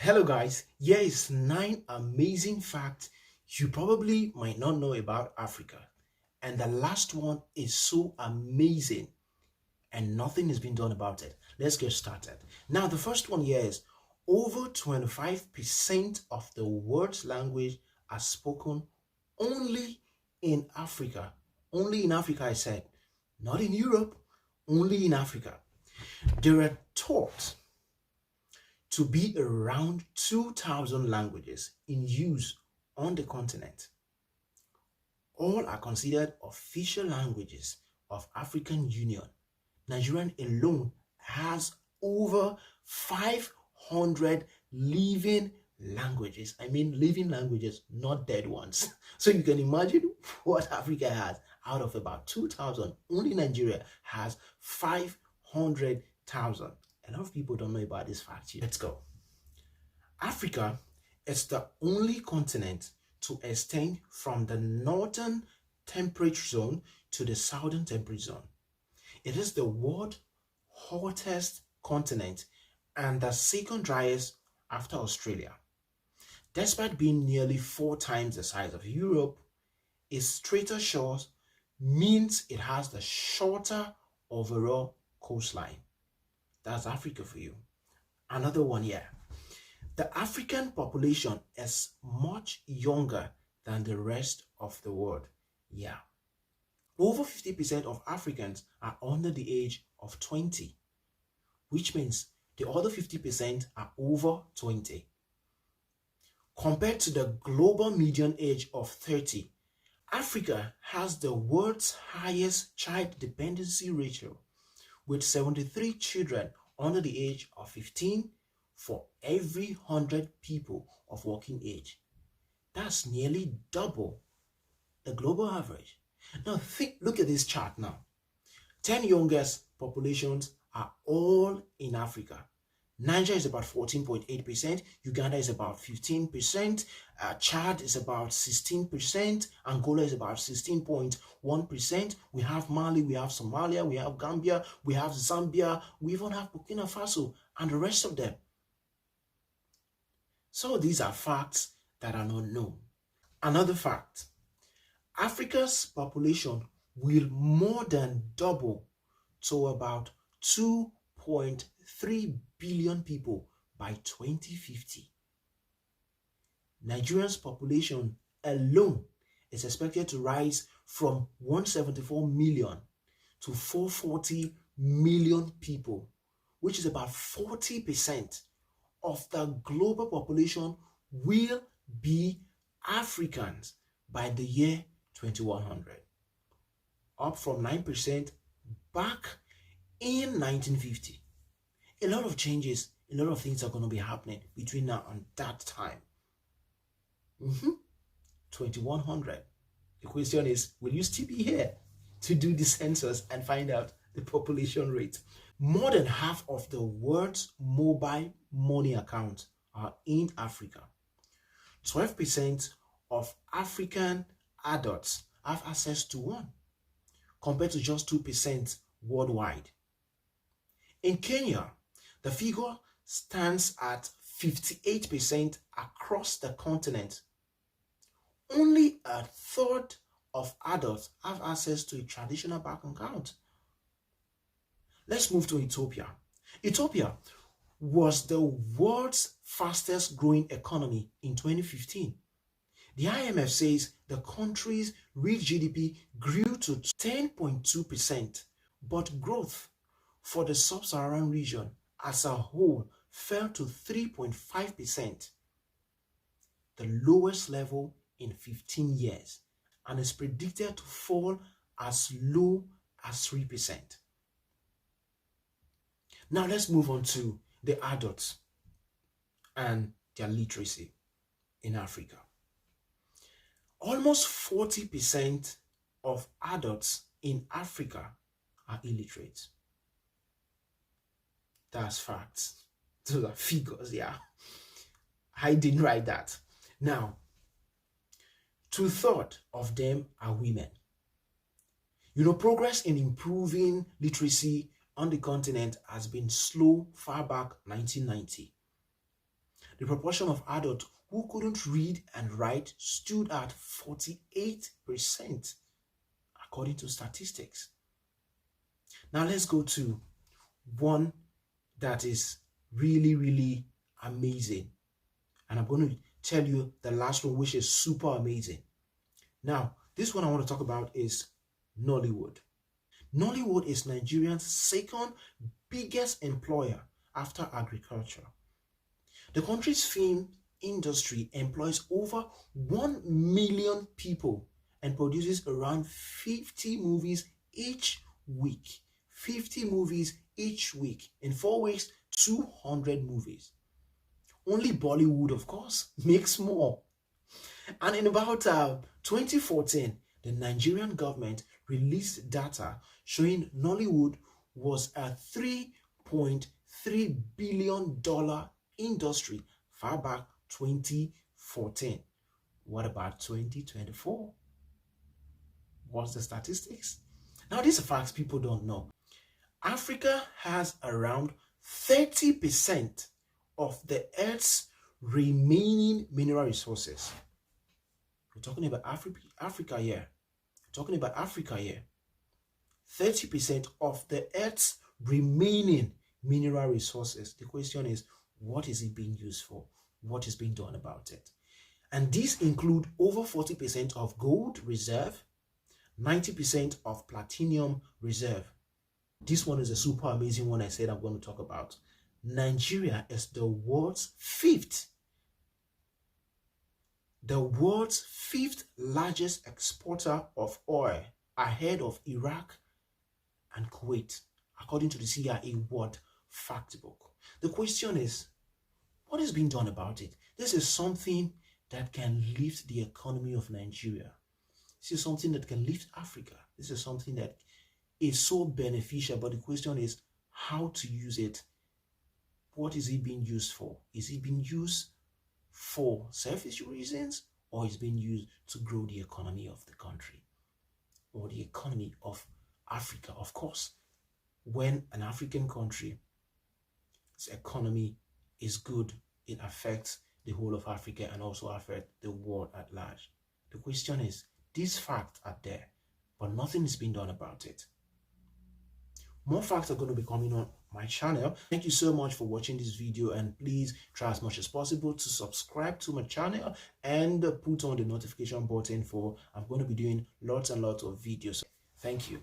Hello guys, here is 9 amazing facts you probably might not know about Africa. And the last one is so amazing and nothing has been done about it. Let's get started. Now the first one here is over 25% of the world's language are spoken only in Africa. Only in Africa, I said. Not in Europe, only in Africa. There are thought to be around 2,000 languages in use on the continent. All are considered official languages of African Union. Nigeria alone has over 500 living languages. I mean living languages, not dead ones. So you can imagine what Africa has. Out of about 2,000, only Nigeria has 500,000. A lot of people don't know about this fact here. Let's go. Africa is the only continent to extend from the northern temperate zone to the southern temperate zone. It is the world's hottest continent and the second driest after Australia. Despite being nearly 4 times the size of Europe, its straighter shores means it has the shorter overall coastline. That's Africa for you. Another one here. The African population is much younger than the rest of the world. Yeah. Over 50% of Africans are under the age of 20, which means the other 50% are over 20. Compared to the global median age of 30, Africa has the world's highest child dependency ratio, with 73 children under the age of 15 for every 100 people of working age. That's nearly double the global average. Now look at this chart now. 10 youngest populations are all in Africa. Niger is about 14.8%, Uganda is about 15%, Chad is about 16%, Angola is about 16.1%. We have Mali, we have Somalia, we have Gambia, we have Zambia, we even have Burkina Faso and the rest of them. So these are facts that are not known. Another fact, Africa's population will more than double to about 2.3 billion people by 2050. Nigeria's population alone is expected to rise from 174 million to 440 million people, which is about 40% of the global population will be Africans by the year 2100, up from 9% back in 1950. A lot of changes, a lot of things are going to be happening between now and that time. 2100. The question is, will you still be here to do the census and find out the population rate? More than half of the world's mobile money accounts are in Africa. 12% of African adults have access to one, compared to just 2% worldwide. In Kenya, the figure stands at 58% across the continent. Only a third of adults have access to a traditional bank account. Let's move to Ethiopia. Ethiopia was the world's fastest growing economy in 2015. The IMF says the country's real GDP grew to 10.2%, but growth for the sub-Saharan region as a whole fell to 3.5%, the lowest level in 15 years, and is predicted to fall as low as 3%. Now let's move on to the adults and their literacy in Africa. Almost 40% of adults in Africa are illiterate. That's facts. Those are figures, yeah. I didn't write that. Now, 2/3 of them are women. Progress in improving literacy on the continent has been slow far back 1990. The proportion of adults who couldn't read and write stood at 48%, according to statistics. Now let's go to one that is really, really amazing. And I'm going to tell you the last one, which is super amazing. Now, this one I want to talk about is Nollywood. Nollywood is Nigeria's second biggest employer after agriculture. The country's film industry employs over 1 million people and produces around 50 movies each week. 50 movies each week. In 4 weeks, 200 movies. Only Bollywood, of course, makes more. And in about 2014, the Nigerian government released data showing Nollywood was a $3.3 billion industry far back 2014. What about 2024? What's the statistics? Now, these are facts people don't know. Africa has around 30% of the Earth's remaining mineral resources. We're talking about Africa here. We're talking about Africa here. 30% of the Earth's remaining mineral resources. The question is, what is it being used for? What is being done about it? And these include over 40% of gold reserve, 90% of platinum reserve. This one is a super amazing one I said I'm going to talk about. Nigeria is the world's fifth largest exporter of oil, ahead of Iraq and Kuwait, according to the CIA World Factbook. The question is, what is being done about it? This is something that can lift the economy of Nigeria. This is something that can lift Africa. This is something that is so beneficial, but the question is how to use it. What is it being used for? Is it being used for selfish reasons, or is it being used to grow the economy of the country or the economy of Africa? Of course, when an African country's economy is good, it affects the whole of Africa and also affects the world at large. The question is, these facts are there, but nothing is being done about it. More facts are going to be coming on my channel. Thank you so much for watching this video, and please try as much as possible to subscribe to my channel and put on the notification button for I'm going to be doing lots and lots of videos. Thank you.